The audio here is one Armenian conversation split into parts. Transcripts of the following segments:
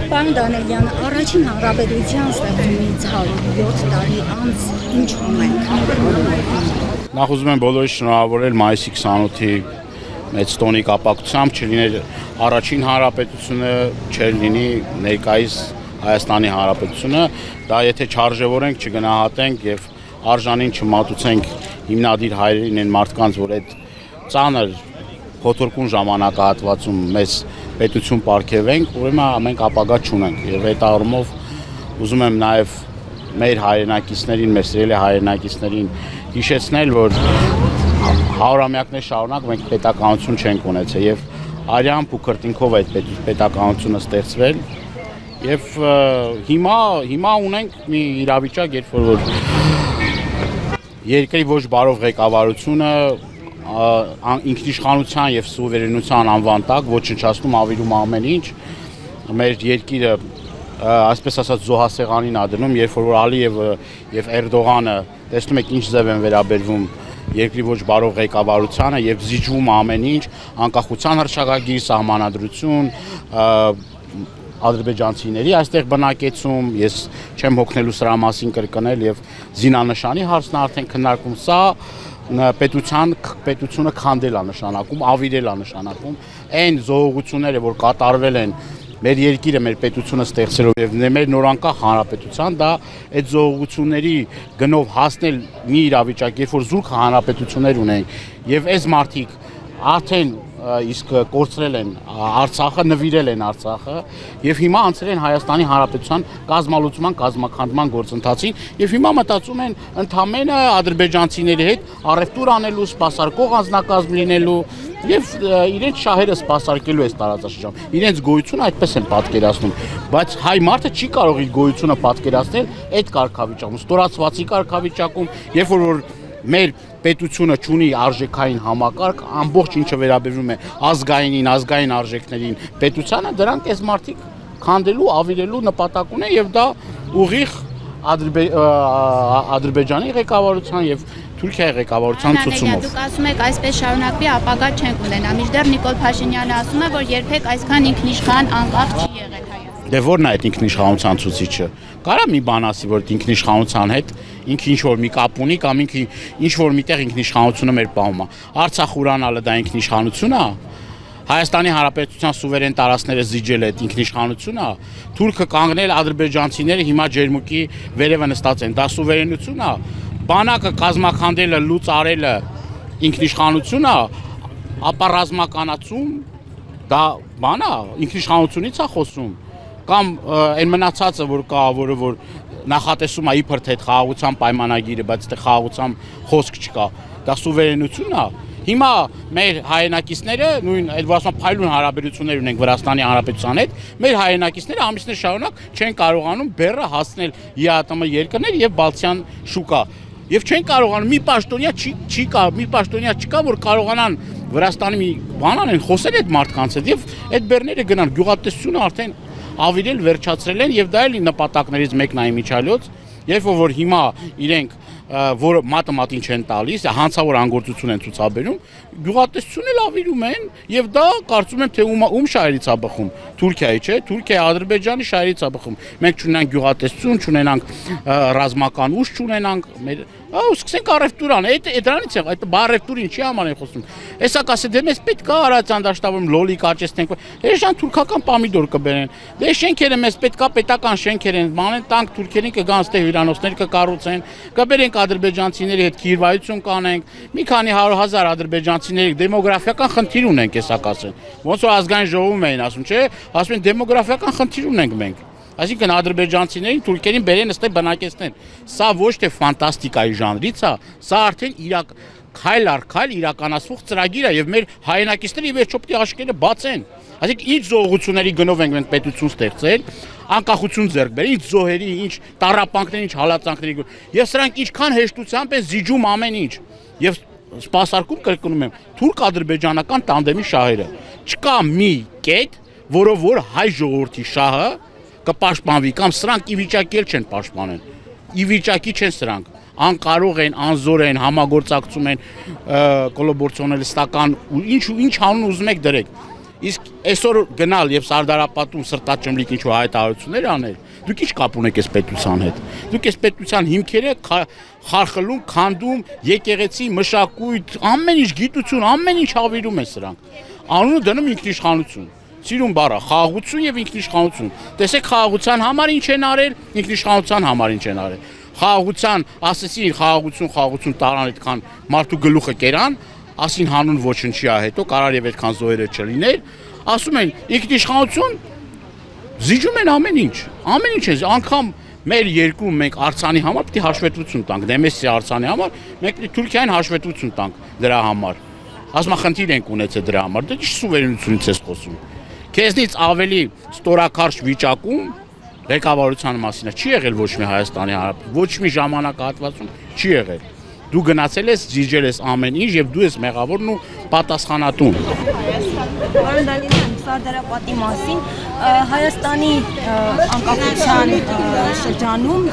Պարոն Դանելյան, առաջին հանրապետության ստեղծումից 107 տարի անց ինչ ունենք։ Նախ ուզում եմ բոլորին շնորհավորել մայիսի 28-ի մեծ տոնի կապակցությամբ, չլիներ առաջին հանրապետությունը, չլինի ներկայիս Հայաստանի հանրապետությունը, դա եթե չարժևորենք, չգնահատենք եւ արժանին չմատուցենք հիմնադիր հայրերին են մարդկանց, որ այդ ծանր փոթորկուն ժամանակահատվածում մեզ պետություն պարգևենք, ուրեմն մենք ապագա չունենք եւ այդ առումով ուզում եմ նաեւ մեր հայրենակիցներին, մեր սիրելի հայրենակիցներին հիշեցնել, որ հարյուրամյակներ շարունակ մենք պետականություն չենք ունեցել եւ արյամբ ու քրտինքով այդ պետականությունը ստեղծվել եւ հիմա ունենք մի իրավիճակ, երբ որ երկրի ոչ բարով ղեկավարությունը ինքնիշխանության եւ սուվերենության անվան տակ ոչնչացնում ավիրում ամեն ինչ մեր երկիրը այսպես ասած զոհասեղանին ա դնում, երբ որ Ալիևը եւ Էրդողանը տեսնում եք ինչ ձև են վերաբերվում երկրի ոչ բարով ղեկավարությանը եւ զիջվում ամեն ինչ, անկախության հռչակագիր, սահմանադրություն, ադրբեջանցիների այստեղ բնակեցում, ես չեմ հոգնելու սրա մասին կրկնել եւ զինանշանի հարցն արդեն քննարկում, սա պետությունը քանդել է նշանակում, ավիրել է նշանակում, այն զոհողությունները, որ կատարվել են մեր երկիրը, մեր պետությունը ստեղծելով եւ մեր նորանկախ հանրապետության, դա այդ զոհողությունների գնով հասնել մի իրավիճակ, երբ որ զուրկ հանրապետություններ ունենք եւ այս մարդիկ արդեն իսկ կորցրել են Արցախը, նվիրել են Արցախը եւ հիմա անցել են Հայաստանի Հանրապետության կազմալուծման, կազմաքանդման գործընթացին եւ հիմա մտածում են ընդամենը ադրբեջանցիների հետ առևտուր անելու, սպասարկող անձնակազմ լինելու եւ իրենց շահերը սպասարկելու այս տարածաշրջանում։ Իրենց գոյությունը այդպես են պատկերացնում, բայց հայ մարդը չի կարող իր գոյությունը պատկերացնել այդ կարգավիճակում, ստորացվածի կարգավիճակում, երբ որ մեր պետությունը ունի արժեքային համակարգ, ամբողջ ինչը վերաբերվում է ազգային արժեքներին, պետությանը, դրանք այս մարդիկ քանդելու, ավիրելու նպատակ ունեն եւ դա ուղիղ Ադրբեջանի ղեկավարության եւ Թուրքիայի ղեկավարության ցուցումով։ Դուք ասում եք այսպես շարունակվի ապագա չենք ունենա։ Մինչդեռ Նիկոլ Փաշինյանը ասում է, որ երբեք այսքան ինքնիշխան անկախ չի եղել Հայաստանը։ Դե որն է այդ ինքնիշխանության ցուցիչը։ Կարա մի բան ասի, որ ինքնիշխանության հետ ինքը ինչ որ մի կապ ունի կամ ինքը ինչ որ միտեղ ինքնիշխանությունը մեր պահում է։ Արցախ ուրանալը դա ինքնիշխանություն է։ Հայաստանի Հանրապետության սուվերեն տարածքները զիջել այդ ինքնիշխանություն է։ Թուրքը կանգնել ադրբեջանցիները հիմա ջերմուկի վերևը նստած են։ Դա սուվերենություն է։ Բանակը կազմաքանդելը, լուծ արելը ինքնիշխանություն է, ապա ռազմականացում դա բան է, ինքնիշխանությունից է խոսում։ Կամ այն մնացածը, որ կա, որ նախատեսում է իբր թե խաղաղության պայմանագիրը, բայց դե խաղաղության խոսք չկա, դա սուվերենություն է։ Հիմա մեր հայրենակիցները նույն այդ ասում փայլուն հարաբերություններ ունենք Վրաստանի Հանրապետության հետ, մեր հայրենակիցները ամիսներ շարունակ չեն կարողանում բեռը հասնել ԵԱՏՄ երկրներ եւ Բալթյան շուկա։ Եվ չեն կարողանում մի պաշտոնյա չկա, որ կարողանան Վրաստանի մի բան անեն, խոսել այդ մարդկանց հետ եւ այդ բեռները գնան գյուղատնտեսությունը արդեն ավիրել, վերջացրել են եւ դա էլի նպատակներից մեկն է իմիջալոց, երբ որ հիմա իրենք որ մատը մատին չեն տալիս, հանցավոր անգործություն են ցուցաբերում, գյուղատնտեսությունն էլ ավիրում են եւ դա կարծում եմ թե ում շահերից է բխում, Թուրքիայի, չէ, Թուրքիա Ադրբեջանի շահերից է բխում։ Մենք չունենանք գյուղատնտեսություն, չունենանք ռազմական ուժ, չունենանք մեր սկսենք առևտուր անել, դրանից է, այդ բարևտուրին չի համար են խոսում։ Հեսա կասե դե մեզ պետք է Արարատյան դաշտավորում լոլիկ աճեցնենք, երեշան թուրքական պամիդոր կբերեն։ Դե շենքերը մեզ պետք է պետական շենքեր են, մանեն տանկ թուրքերին կգան ստե հյուրանոցներ կկառուցեն, կբերենք ադրբեջանցիների հետ քիրվայություն կանենք, մի քանի 100,000 ադրբեջանցիների դեմոգրաֆիական խնդիր ունենք, հեսա կասեն։ Ոնց որ ազգային ժողովում էին ասում, չէ, ասում են դեմոգրաֆիական խնդիր ունենք մենք։ Այսինքն ադրբեջանցիներին թուրքերին բերեն ստե բնակեցնեն։ Սա ոչ թե ֆանտաստիկայի ժանրից է, սա արդեն քայլ առ քայլ իրականացվող ծրագիր է եւ մեր հայրենակիցները ի վերջո պետք է աշկերը բացեն։ Այսինքն ինչ զոհությունների գնով ենք մենք պետություն ստեղծել, անկախություն ձեռք բերել, ինչ զոհերի, ինչ տառապանքների, ինչ հալածանքների եւ սրանք ինչքան հեշտությամբ են զիջում ամեն ինչ։ Եվ սպասարկում կրկնում եմ, թուրք-ադրբեջանական տանդեմի շահերը։ Չկա մի կետ, որով որ հայ ժողովրդի շահը կպաշտպանվի կամ սրանք ի վիճակի չեն պաշտպանել։ Ի վիճակի չեն սրանք։ Անկարող են, անզոր են, համագործակցում են կոլաբորացիոնալիստական ինչ անուն ուզում եք դրեք։ Իսկ այսօր գնալ եւ Սարդարապատում սրտաճմլիկ ինչ-որ հայտարարություններ անել, դուք ի՞նչ կապ ունեք այս պետության հետ։ Դուք այս պետության հիմքերը խարխլում, քանդում, եկեղեցի, մշակույթ, ամեն ինչ գիտություն, ամեն ինչ հավիրում են սրանք։ Անունը դնում ինքնիշխանություն։ Սիրուն բառը, խաղաղություն եւ ինքնիշխանություն։ Տեսեք խաղաղության համար ինչ են արել, ինքնիշխանության համար ինչ են արել։ Խաղաղության, ասեցին խաղաղություն տարան այդքան մարդու գլուխը կերան, ասին հանուն ոչնչի ա հետո կարար եւ այդքան զոհերը չլիներ, ասում են ինքնիշխանություն, զիջում են ամեն ինչ են, անգամ մեր երկրում մենք Արցանի համար պիտի հաշվետվություն տանք, Դեմեսի Արցանի համար, մենք պիտի Թուրքիային հաշվետվություն տանք դրա համար։ Ազգախնդիր ենք ունեցել դրա համար, դե ինչ սուվերենությունից ես խոսում։ Քեզնից ավելի ստորակարճ վիճակում ղեկավարության մասին չի եղել ոչ մի Հայաստանի Հանրապետություն, ոչ մի ժամանակահատվածում չի եղել։ Դու գնացել ես, զիջել ես ամեն ինչ եւ դու ես մեղավորն ու պատասխանատուն։ Պարոն Դանիելյան, Սարդարապատի մասին Հայաստանի անկախության շրջանում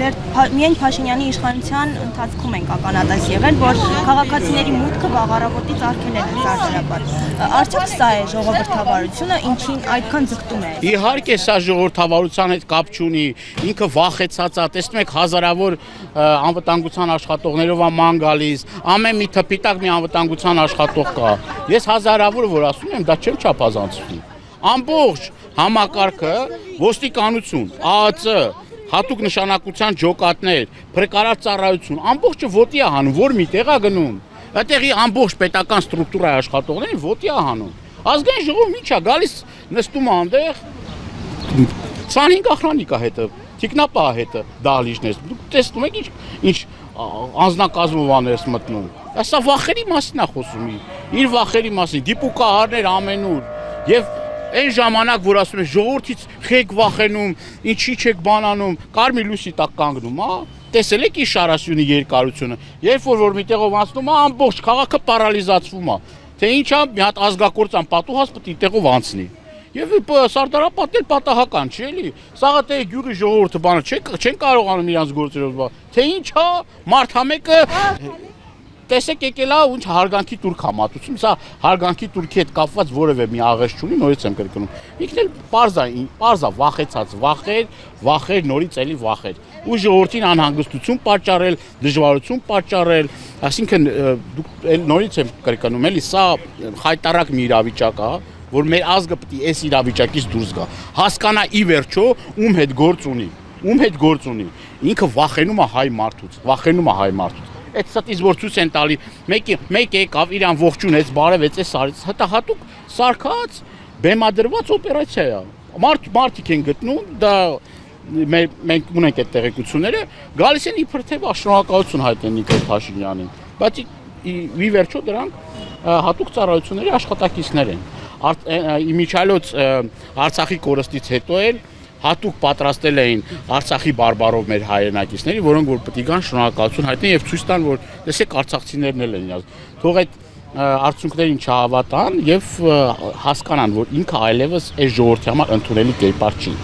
միայն Փաշինյանի իշխանության ընթացքում են ականատես եղել, որ քաղաքացիների մուտքը վաղ առավոտից արգելել են Սարդարապատ։ Արդյոք սա է ժողովրդավարությունը, ինչին այդքան ձգտում է։ Իհարկե սա ժողովրդավարության հետ կապ չունի, ինքը վախեցած է, տեսնում եք հազարավոր անվտանգության աշխատողներով ման գալիս, ամեն մի թփիտակ մի անվտանգության աշխատող կա։ Ես հազարավոր որ ասում եմ, դա չեմ չափազանցվում։ Ամբողջ համակարգը, ոստիկանություն, ԱԱԾ, հատուկ նշանակության ջոկատներ, փրկարար ծառայություն, ամբողջը ոտի է հանում, որ մի տեղ է գնում։ Այդտեղի ամբողջ պետական ստրուկտուրայի աշխատողներին ոտի է հանում։ Ազգային ժողովը ի՞նչ է գալիս, նստում է այնտեղ 25 ախրանիկ է հետը, թիկնապա է հետը դահլիճներ։ Դուք տեսնում եք ինչ անձնակազմով աներս մտնում։ Սա վախերի մասին է խոսում, իր վախերի մասին, դիպուկահարներ ամենուր եւ այն ժամանակ, որ ասում են ժողովրդից խեք վախենում, ինչի չեք բանանում, կարմիր լույսի տակ կանգնում, հա։ Տեսել եք իր շարասյունի երկարությունը, երբ որ միտեղով անցնում է, ամբողջ քաղաքը պարալիզացվում է։ Թե ինչ է, մի հատ ազգակործան պատուհաս պետք է տեղով անցնի։ Եվ Սարդարապատն էլ պատահական չի էլի։ Սաղաթեի գյուղի ժողովուրդը բանը չեն կարողանում իրանց գործերով։ Թե ինչ է, մարդամեկը տեսեք եկել է ու ինչ հարգանքի տուրք է մատուցում, սա հարգանքի տուրքի հետ կապված որևէ մի աղեշ չունի, նորից եմ կրկնում։ Ինքն էլ պարզ է վախեցած, վախեր, նորից էլի վախեր։ Ու ժողովրդին անհանգստություն պատճառել, դժվարություն պատճառել, այսինքն դուք նորից եմ կրկնում, էլի սա խայտարակ մի իրավիճակ է, որ մեր ազգը պետք է այս իրավիճակից դուրս գա։ Հասկանա ի վերջո ում հետ գործ ունի։ Ինքը վախենում է հայ մարդուց, Այդ ստից որ ցույց են տալի, մեկ եկավ իրան ողջունեց, բարևեց, էս արեց, հատուկ սարքած, բեմադրված օպերացիա է։ Մարդիկ են գտնում, դա մենք ունենք այդ տեղեկությունները, գալիս են իբր թե շնորհակալություն հայտնել Նիկոլ Փաշինյանին, բայց ի վերջո դրանք հատուկ ծառայությունների աշխատակիցներ են։ Իմիջիայլոց Արցախի կորստից հետո էլ հատուկ պատրաստել էին Արցախի բարբարով մեր հայրենակիցների, որոնք որ պետք է գան շնորհակալություն հայտնեն եւ ցույց տան, որ տեսեք արցախցիներն էլ են իրաց։ Թող այդ արդյունքներին չհավատան եւ հասկանան, որ ինքը այլևս այս ժողովրդի համար ընդունելի կերպար չի։